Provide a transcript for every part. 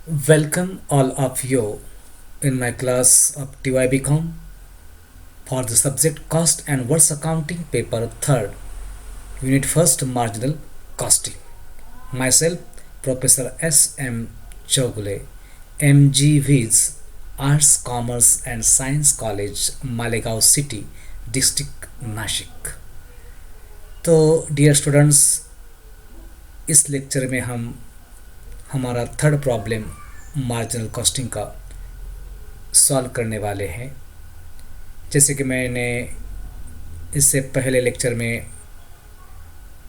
Welcome all of you in my class of TYBCom for the subject Cost and Words Accounting paper 3rd, Unit 1st Marginal Costing. Myself, Professor S.M. Chogule, MG Arts, Commerce and Science College, Malegaon City, District Nashik. तो dear students, इस lecture में हम हमारा third problem marginal costing का solve करने वाले हैं। जैसे कि मैंने इससे पहले लेक्चर में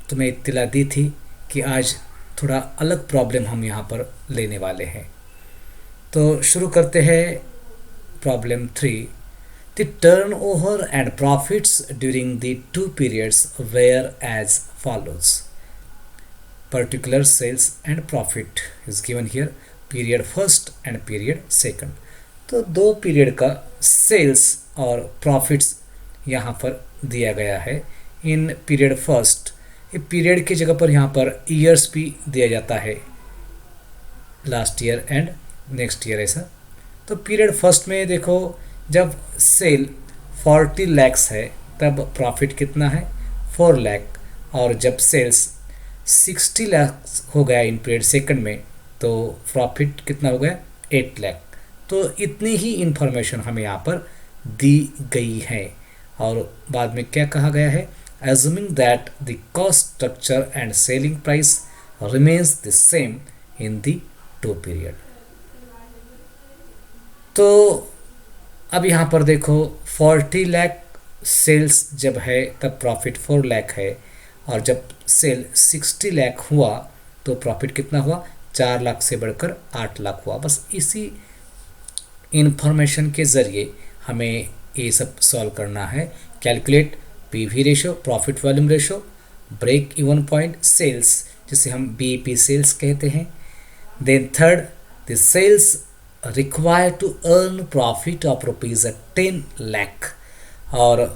तुम्हें इत्तला दी थी कि आज थोड़ा अलग प्रॉब्लम हम यहाँ पर लेने वाले हैं। तो शुरू करते हैं problem 3। The turnover and profits during the two periods were as follows. Particular sales and profit is given here, period first and period second। तो दो पीरियड का सेल्स और प्रॉफिट्स यहाँ पर दिया गया है। इन पीरियड फर्स्ट, ये पीरियड की जगह पर यहाँ पर ईयर्स भी दिया जाता है, last year and next year ऐसा। तो पीरियड फर्स्ट में देखो, जब सेल 40 लैक्स है तब प्रॉफिट कितना है 4 लाख, और जब सेल्स 60 लाख हो गया इन पीरियड सेकंड में तो प्रॉफिट कितना हो गया 8 लाख। तो इतनी ही इंफॉर्मेशन हमें यहाँ पर दी गई है। और बाद में क्या कहा गया है, assuming that the cost structure and selling price remains the same in the two period. तो अब यहाँ पर देखो 40 लाख सेल्स जब है तब प्रॉफिट 4 लाख है, और जब सेल 60 लाख हुआ तो प्रॉफिट कितना हुआ 4 लाख से बढ़कर 8 लाख हुआ। बस इसी इंफॉर्मेशन के ज़रिए हमें ये सब सॉल्व करना है। Calculate PV ratio, profit volume ratio, break even point sales जिसे हम बीईपी सेल्स कहते हैं। Then third, the sales require to earn profit of rupees 10 lakh, और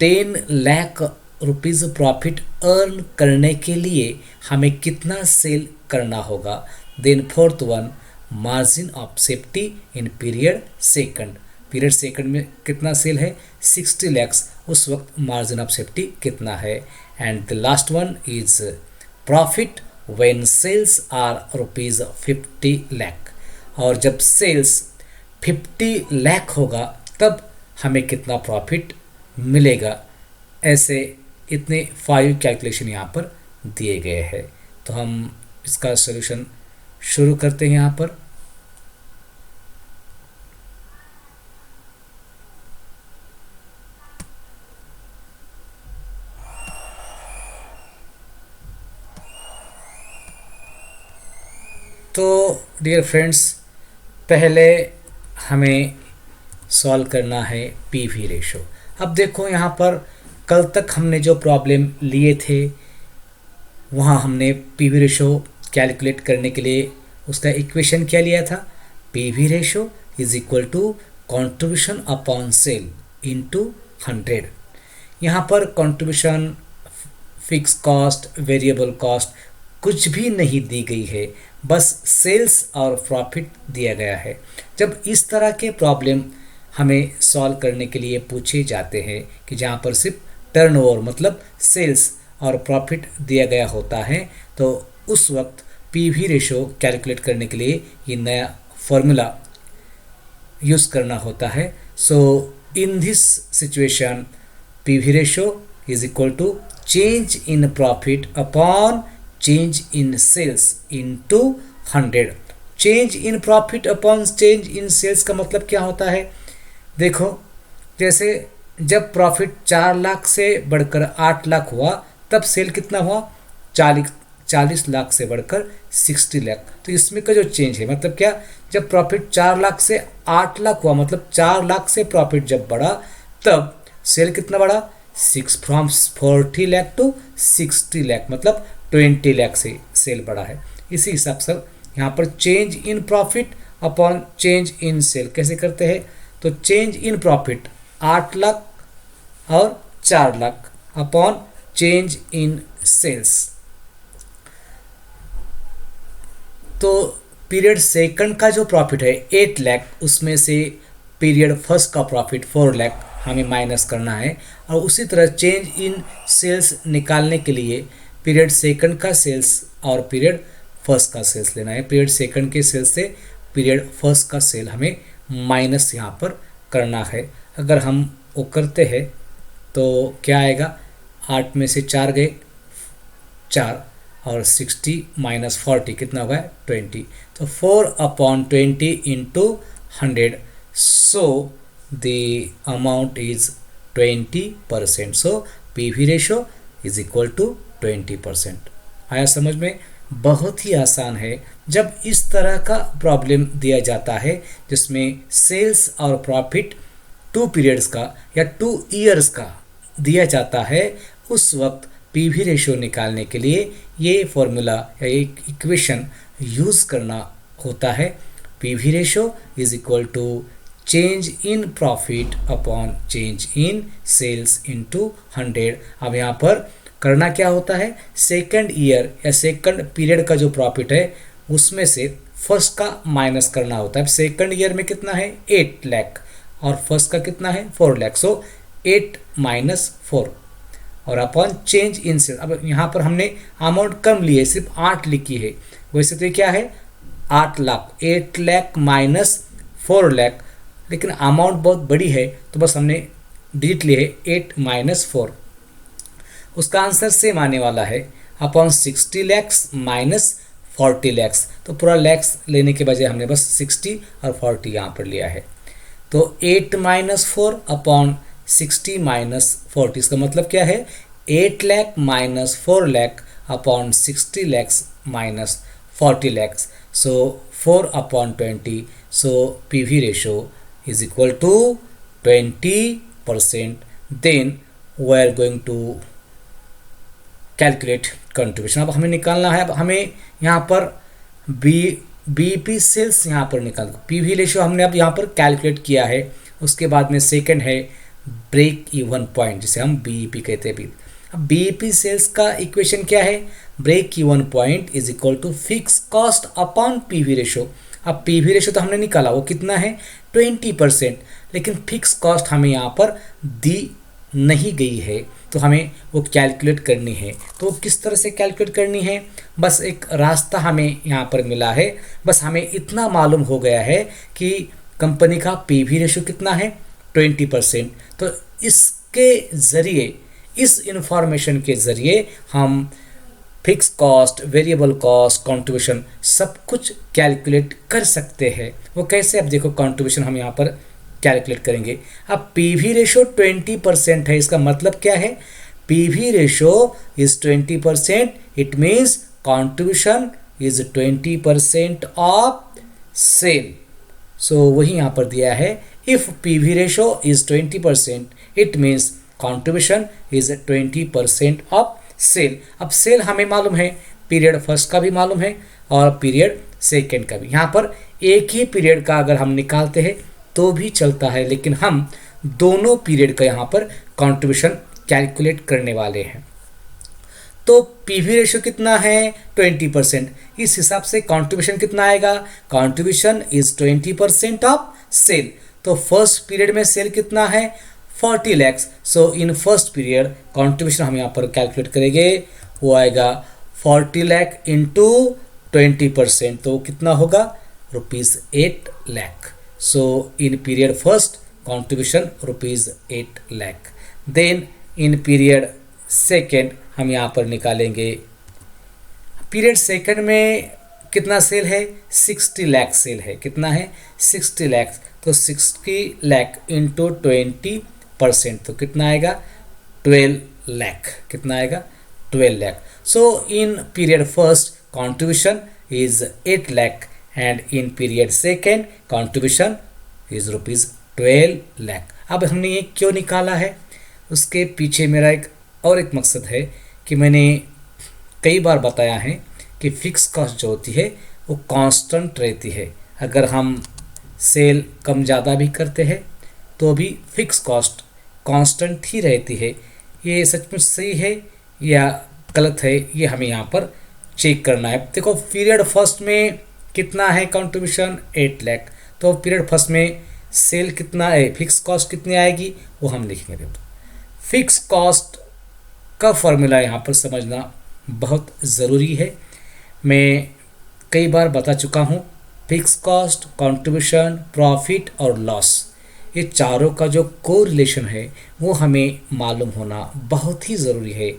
10 लाख रुपीज़ प्रॉफिट अर्न करने के लिए हमें कितना सेल करना होगा। Then fourth one, margin of safety in period second. Period second में कितना सेल है 60 लैक्स, उस वक्त मार्जिन ऑफ सेफ्टी कितना है। And the last one is profit when sales are rupees 50 lakh, और जब सेल्स 50 लाख होगा तब हमें कितना प्रॉफिट मिलेगा। ऐसे इतने 5 कैलकुलेशन यहाँ पर दिए गए हैं। तो हम इसका सॉल्यूशन शुरू करते हैं यहाँ पर। तो डियर फ्रेंड्स, पहले हमें सॉल्व करना है पीवी रेशो। अब देखो यहाँ पर कल तक हमने जो प्रॉब्लम लिए थे वहाँ हमने पीवी रेशो कैलकुलेट करने के लिए उसका इक्वेशन क्या लिया था, PV ratio is equal to contribution upon sale into 100। यहाँ पर contribution, fix cost, variable cost कुछ भी नहीं दी गई है, बस सेल्स और प्रॉफिट दिया गया है। जब इस तरह के प्रॉब्लम हमें सॉल्व करने के लिए पूछे जाते हैं कि जहाँ पर सिर्फ टर्नओवर मतलब सेल्स और प्रॉफिट दिया गया होता है, तो उस वक्त पीवी रेशो कैलकुलेट करने के लिए ये नया फॉर्मूला यूज़ करना होता है। So in this situation PV ratio is equal to change in profit upon change in sales into 100। Change in profit upon change in sales का मतलब क्या होता है, देखो जैसे जब प्रॉफिट 4 लाख से बढ़कर 8 लाख हुआ तब सेल कितना हुआ 40 लाख से बढ़कर 60 लाख। तो इसमें का जो चेंज है मतलब क्या, जब प्रॉफिट 4 लाख से 8 लाख हुआ मतलब 4 लाख से प्रॉफिट जब बढ़ा तब सेल कितना बढ़ा 6 फ्रॉम 40 लाख टू 60 लाख, मतलब 20 लाख से सेल बढ़ा है। इसी हिसाब से यहाँ पर change in profit upon change in sale कैसे करते हैं, तो चेंज इन प्रॉफिट 8 लाख और 4 lakh upon change in sales. तो पीरियड सेकंड का जो प्रॉफिट है 8 लाख, उसमें से पीरियड फर्स्ट का प्रॉफिट 4 लाख हमें माइनस करना है। और उसी तरह चेंज इन सेल्स निकालने के लिए पीरियड सेकंड का सेल्स और पीरियड फर्स्ट का सेल्स लेना है। पीरियड सेकंड के सेल्स से पीरियड फर्स्ट का सेल हमें माइनस यहाँ पर करना है। अगर हम वो करते हैं तो क्या आएगा, 8 में से 4 गए 4 और 60 माइनस 40 कितना होगा 20। तो 4/20 into 100, so the amount is 20%। So PV ratio is equal to 20%। आया समझ में? बहुत ही आसान है। जब इस तरह का प्रॉब्लम दिया जाता है जिसमें सेल्स और प्रॉफिट 2 पीरियड्स का या 2 ईयर्स का दिया जाता है, उस वक्त पीवी रेशियो निकालने के लिए ये फॉर्मूला या एक इक्वेशन यूज़ करना होता है। PV ratio is equal to change in profit upon change in sales into 100। अब यहाँ पर करना क्या होता है, सेकंड ईयर या सेकंड पीरियड का जो प्रॉफिट है उसमें से फर्स्ट का माइनस करना होता है। सेकंड ईयर में कितना है 8 लाख और फर्स्ट का कितना है 4 लाख, सो 8 माइनस 4 और अपॉन चेंज इन सेल्स। अब यहाँ पर हमने अमाउंट कम ली है, सिर्फ 8 लिखी है। वैसे तो क्या है 8 लाख, 8 लाख माइनस 4 लाख, लेकिन अमाउंट बहुत बड़ी है तो बस हमने डिजिट लिए है 8 माइनस 4। उसका आंसर सेम आने वाला है अपॉन 60 लैक्स माइनस 40 लैक्स। तो पूरा लैक्स लेने के बजाय हमने बस 60 और 40 यहाँ पर लिया है। तो 8 माइनस 4 अपॉन 60 माइनस 40, इसका मतलब क्या है 8 lakh minus 4 lakh upon 60 lakhs minus 40 lakhs, so 4/20। So PV ratio is equal to 20%। Then we are going to calculate contribution. अब हमें निकालना है, अब हमें यहाँ पर बीईपी सेल्स यहाँ पर निकाल, पीवी रेशियो हमने अब यहाँ पर कैलकुलेट किया है। उसके बाद में सेकंड है ब्रेक इवन पॉइंट, जिसे हम बीईपी कहते हैं। अब बीईपी सेल्स का इक्वेशन क्या है, break even point is equal to fix cost upon PV ratio. अब पीवी रेशियो तो हमने निकाला, वो कितना है 20%, लेकिन फिक्स कॉस्ट हमें यहाँ पर दी नहीं गई है तो हमें वो कैलकुलेट करनी है। तो किस तरह से कैलकुलेट करनी है, बस एक रास्ता हमें यहाँ पर मिला है। बस हमें इतना मालूम हो गया है कि कंपनी का पीवी रेशियो कितना है 20%। तो इसके ज़रिए, इस इंफॉर्मेशन के ज़रिए हम fix cost, variable cost, contribution सब कुछ कैलकुलेट कर सकते हैं। वो कैसे, अब देखो कंट्रीब्यूशन हम यहाँ पर कैलकुलेट करेंगे। अब पीवी रेशो 20% है, इसका मतलब क्या है, PV ratio is 20%, it means contribution is 20% of sale. So वही यहाँ पर दिया है, if PV ratio is 20% it means contribution is 20% of sale. अब सेल हमें मालूम है, पीरियड फर्स्ट का भी मालूम है और पीरियड सेकेंड का भी। यहाँ पर एक ही पीरियड का अगर हम निकालते हैं तो भी चलता है, लेकिन हम दोनों पीरियड का यहाँ पर कंट्रीब्यूशन कैलकुलेट करने वाले हैं। तो पीवी रेशियो कितना है 20%, इस हिसाब से कंट्रीब्यूशन कितना आएगा, कंट्रीब्यूशन इज 20% ऑफ सेल। तो फर्स्ट पीरियड में सेल कितना है 40 लैक्स, सो इन फर्स्ट पीरियड कंट्रीब्यूशन हम यहाँ पर कैलकुलेट करेंगे, वो आएगा 40 लाख इंटू 20%, तो कितना होगा ₹8 lakh. So in period first contribution ₹8 lakh, then in period second हम यहाँ पर निकालेंगे, पीरियड सेकंड में कितना सेल है 60 लाख सेल है, कितना है 60 लाख, तो 60 लाख इंटू 20%, तो कितना आएगा 12 लाख, कितना आएगा 12 lakh. So in period first contribution is 8 lakh and in period second contribution is ₹12 lakh। अब हमने ये क्यों निकाला है, उसके पीछे मेरा एक मकसद है कि मैंने कई बार बताया है कि फिक्स कॉस्ट जो होती है वो कांस्टेंट रहती है। अगर हम सेल कम ज़्यादा भी करते हैं तो भी फिक्स कॉस्ट कांस्टेंट ही रहती है। ये सचमुच सही है या गलत है, ये हमें यहाँ पर चेक करना है। देखो पीरियड फर्स्ट में कितना है कंट्रीब्यूशन 8 लाख। तो पीरियड फर्स्ट में सेल कितना है, फिक्स कॉस्ट कितनी आएगी वो हम लिखेंगे। फिक्स कॉस्ट का फॉर्मूला यहाँ पर समझना बहुत ज़रूरी है। मैं कई बार बता चुका हूँ, फिक्स कॉस्ट, कंट्रीब्यूशन, प्रॉफिट और लॉस, ये चारों का जो कोरिलेशन है वो हमें मालूम होना बहुत ही ज़रूरी है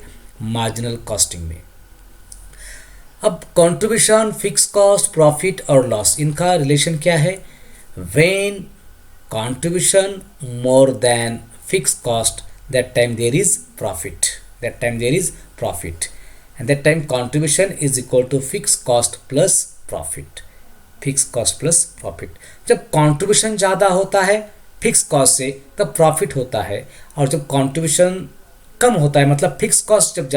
मार्जिनल कॉस्टिंग में। अब कंट्रीब्यूशन, फिक्स कॉस्ट, प्रॉफिट और लॉस, इनका रिलेशन क्या है? When contribution more than fix cost, that time there is profit, that time there is profit, and that time contribution is equal to fixed cost plus profit, fixed cost plus profit। जब contribution ज़्यादा होता है fix cost से तब profit होता है, और जब कंट्रीब्यूशन कम होता है मतलब फिक्स कॉस्ट जब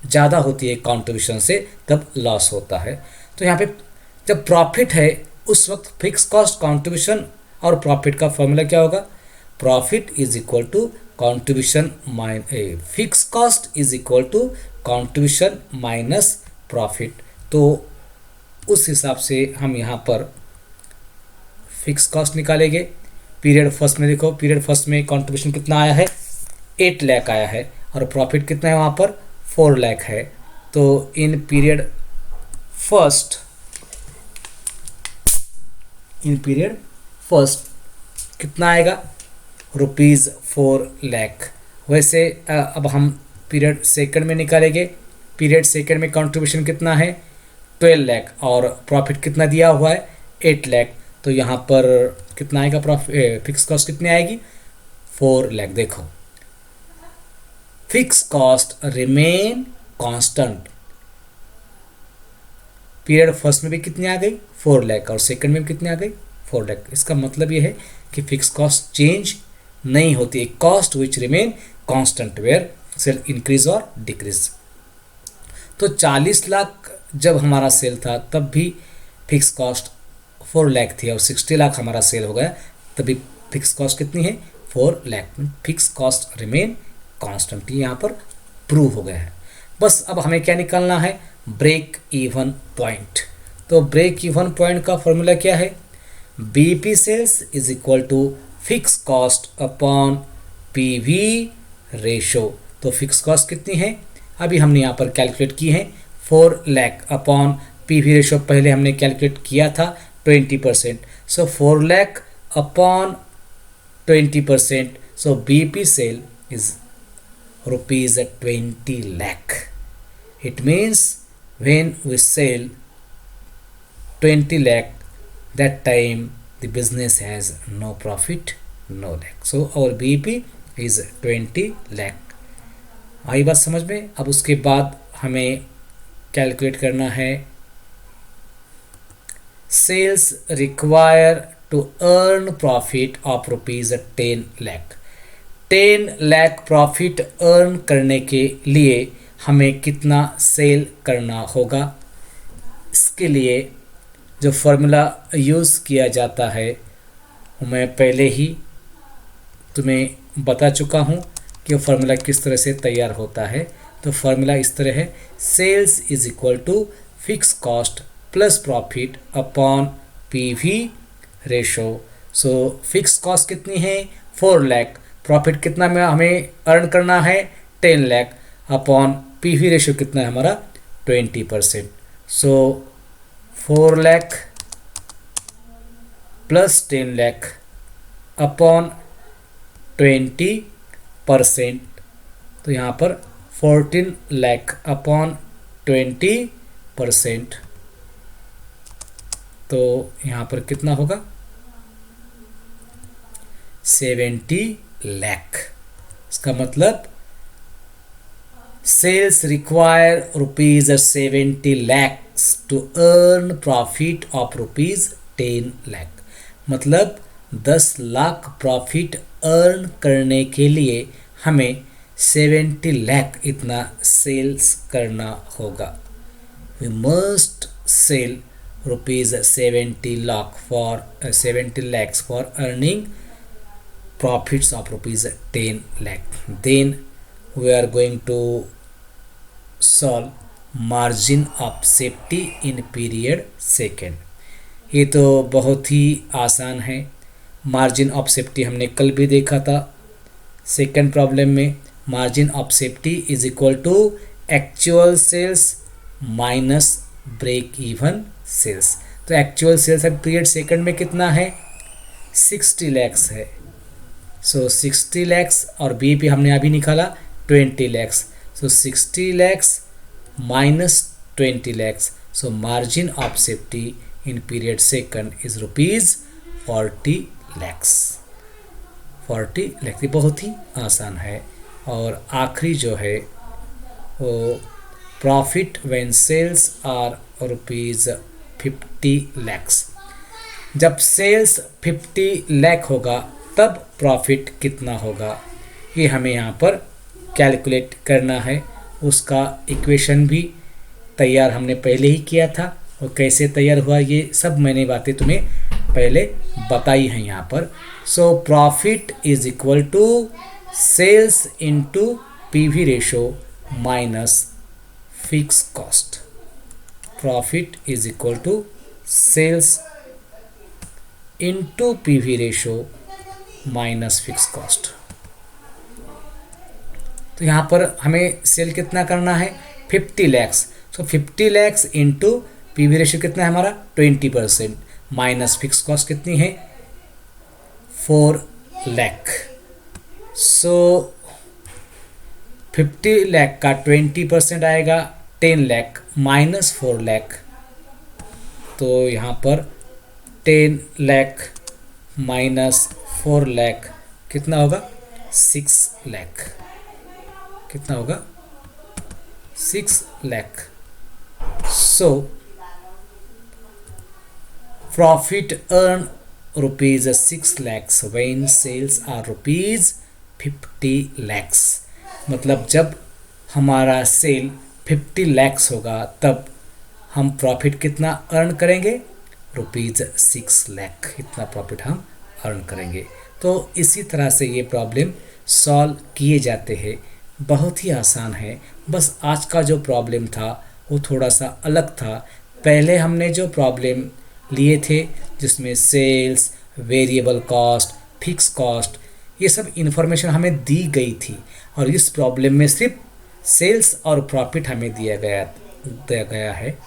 ज़्यादा होती है कंट्रीब्यूशन से तब लॉस होता है। तो यहाँ पे जब प्रॉफिट है उस वक्त फिक्स कॉस्ट, कंट्रीब्यूशन और प्रॉफिट का फॉर्मूला क्या होगा? Profit is equal to contribution fix cost is equal to contribution minus profit. तो उस हिसाब से हम यहाँ पर फिक्स कॉस्ट निकालेंगे। पीरियड फर्स्ट में देखो, पीरियड फर्स्ट में कंट्रीब्यूशन कितना आया है? 8 लाख आया है, और प्रॉफिट कितना है वहाँ पर? 4 लाख है। तो इन पीरियड फर्स्ट कितना आएगा? ₹4 लाख। वैसे अब हम पीरियड सेकंड में निकालेंगे। पीरियड सेकंड में कंट्रीब्यूशन कितना है? 12 लाख, और प्रॉफिट कितना दिया हुआ है? 8 लाख। तो यहाँ पर कितना आएगा? प्रॉफिट फिक्स कॉस्ट कितनी आएगी? 4 लाख। देखो fix cost remain constant. Period first में भी कितनी आ गई? 4 लाख, और सेकंड में भी कितनी आ गई? 4 लाख। इसका मतलब ये है कि फिक्स कॉस्ट चेंज नहीं होती है, cost which remain constant where sale increase और डिक्रीज। तो 40 लाख जब हमारा सेल था तब भी फिक्स कॉस्ट 4 लाख थी, और 60 लाख हमारा सेल हो गया तभी फिक्स कॉस्ट कितनी है? 4 lakh. Fix cost remain constant, यहाँ पर प्रूव हो गया है। बस अब हमें क्या निकालना है? Break even point. तो ब्रेक इवन पॉइंट का फॉर्मूला क्या है? BP sales is equal to fix cost upon PV ratio. तो फिक्स कॉस्ट कितनी है? अभी हमने यहाँ पर कैलकुलेट की है 4 लाख अपॉन पीवी रेशो पहले हमने कैलकुलेट किया था 20%। So 4 lakh upon 20%, so BP sale is ₹20 lakh. It means when we sell 20 lakh, that time the business has no profit, no lakh. So our BP is 20 lakh. आई बात समझ में? अब उसके बाद हमें कैलकुलेट करना है sales require to earn profit of ₹10 lakh। 10 lakh profit earn करने के लिए हमें कितना सेल करना होगा? इसके लिए जो फॉर्मूला यूज़ किया जाता है मैं पहले ही तुम्हें बता चुका हूँ कि फॉर्मूला किस तरह से तैयार होता है। तो फॉर्मूला इस तरह है, sales is equal to fix cost plus profit upon PV ratio. So fix cost कितनी है? 4 लाख। प्रॉफिट कितना में हमें अर्न करना है? 10 लाख अपॉन पीवी रेशो कितना है हमारा? 20%। So 4 lakh plus 10 lakh upon 20%, तो यहाँ पर 14 लाख अपॉन 20%, तो यहाँ पर कितना होगा? 70 लाख। इसका मतलब sales require ₹70 lakhs to earn profit of ₹10 lakh। मतलब 10 लाख प्रॉफिट अर्न करने के लिए हमें 70 लाख इतना सेल्स करना होगा। We must sell ₹70 lakhs for earning profits of ₹10 lakh. Then we are going to solve margin of safety in period second. ये तो बहुत ही आसान है। मार्जिन ऑफ सेफ्टी हमने कल भी देखा था सेकेंड प्रॉब्लम में। Margin of safety is equal to actual sales minus break even sales. तो एक्चुअल सेल्स अब पीरियड सेकंड में कितना है, 60 लैक्स है। सो 60 लैक्स और बी पे हमने अभी निकाला 20 lakhs. So 60 lakhs minus 20 lakhs. So margin of safety in period second is rupees 40 lakhs. 40 lakhs बहुत ही आसान है। और आखिरी जो है वो profit when sales are rupees 50 lakhs. जब सेल्स 50 लाख होगा तब प्रॉफिट कितना होगा, ये हमें यहाँ पर कैलकुलेट करना है। उसका इक्वेशन भी तैयार हमने पहले ही किया था, और कैसे तैयार हुआ ये सब मैंने बातें तुम्हें पहले बताई हैं यहाँ पर। So profit is equal to sales into PV ratio minus fix cost. Profit is equal to sales into PV ratio minus fix cost. तो यहाँ पर हमें सेल कितना करना है, 50 lakhs. So 50 lakhs into PV ratio कितना है हमारा 20% माइनस फिक्स कॉस्ट कितनी है 4 लाख। सो 50 लाख का 20% आएगा 10 लाख माइनस 4 लाख। तो यहाँ पर 10 लाख माइनस 4 लाख कितना होगा 6 लाख। कितना होगा 6 lakh. So profit earn rupees 6 lakhs when sales are rupees 50 lakhs। मतलब जब हमारा सेल 50 lakhs होगा तब हम प्रॉफिट कितना अर्न करेंगे, रुपीज 6 लाख। इतना प्रॉफिट हम अर्न करेंगे। तो इसी तरह से ये प्रॉब्लम सॉल्व किए जाते हैं। बहुत ही आसान है। बस आज का जो प्रॉब्लम था वो थोड़ा सा अलग था। पहले हमने जो प्रॉब्लम लिए थे जिसमें sales, variable cost, fix cost, ये सब इन्फॉर्मेशन हमें दी गई थी, और इस प्रॉब्लम में सिर्फ सेल्स और प्रॉफिट हमें दिया गया है।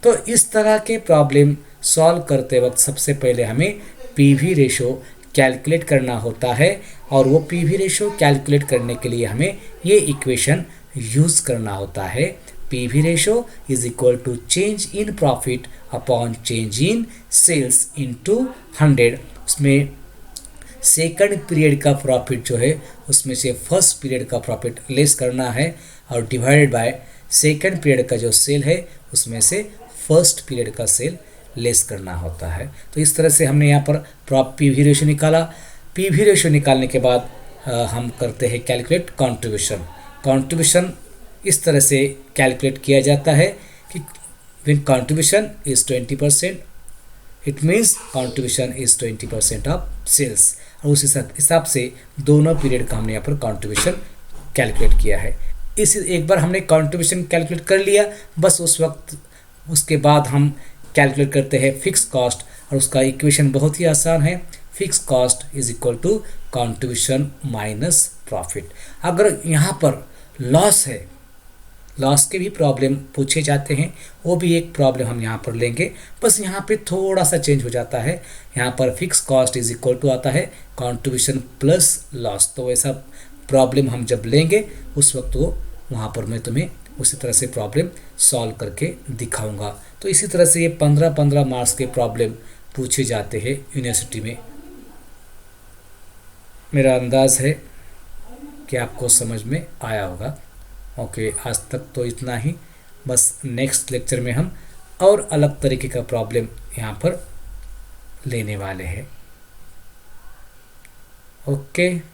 तो इस तरह के प्रॉब्लम सॉल्व करते वक्त सबसे पहले हमें पीवी रेशो कैलकुलेट करना होता है, और वो पीवी रेशो कैलकुलेट करने के लिए हमें ये इक्वेशन यूज़ करना होता है। PV ratio is equal to change in profit upon change in sales into 100। उसमें सेकंड पीरियड का प्रॉफिट जो है उसमें से फर्स्ट पीरियड का प्रॉफिट लेस करना है, और डिवाइडेड बाय सेकंड पीरियड का जो सेल है उसमें से फर्स्ट पीरियड का सेल लेस करना होता है। तो इस तरह से हमने यहाँ पर पीवी रेशो निकाला। पीवी रेशो निकालने के बाद हम करते हैं कैलकुलेट कंट्रीब्यूशन। कंट्रीब्यूशन इस तरह से कैलकुलेट किया जाता है कि when contribution is 20%, it means contribution is 20% of sales. और उस हिसाब से दोनों पीरियड का हमने यहाँ पर कंट्रीब्यूशन कैलकुलेट किया है। इस एक बार हमने कंट्रीब्यूशन कैलकुलेट कर लिया, बस उस वक्त उसके बाद हम कैलकुलेट करते हैं फिक्स कॉस्ट, और उसका इक्वेशन बहुत ही आसान है। Fix cost is equal to contribution minus profit. अगर यहाँ पर लॉस है, लॉस के भी प्रॉब्लम पूछे जाते हैं, वो भी एक प्रॉब्लम हम यहाँ पर लेंगे। बस यहाँ पे थोड़ा सा चेंज हो जाता है। यहाँ पर fix cost is equal to आता है कंट्रीब्यूशन प्लस लॉस। तो ऐसा प्रॉब्लम हम जब लेंगे उस वक्त वो वहाँ पर मैं तुम्हें उसी तरह से प्रॉब्लम सॉल्व करके दिखाऊंगा। तो इसी तरह से ये 15-15 मार्क्स के प्रॉब्लम पूछे जाते हैं यूनिवर्सिटी में। मेरा अंदाज़ है कि आपको समझ में आया होगा। ओके, आज तक तो इतना ही। बस नेक्स्ट लेक्चर में हम और अलग तरीके का प्रॉब्लम यहाँ पर लेने वाले हैं। ओके।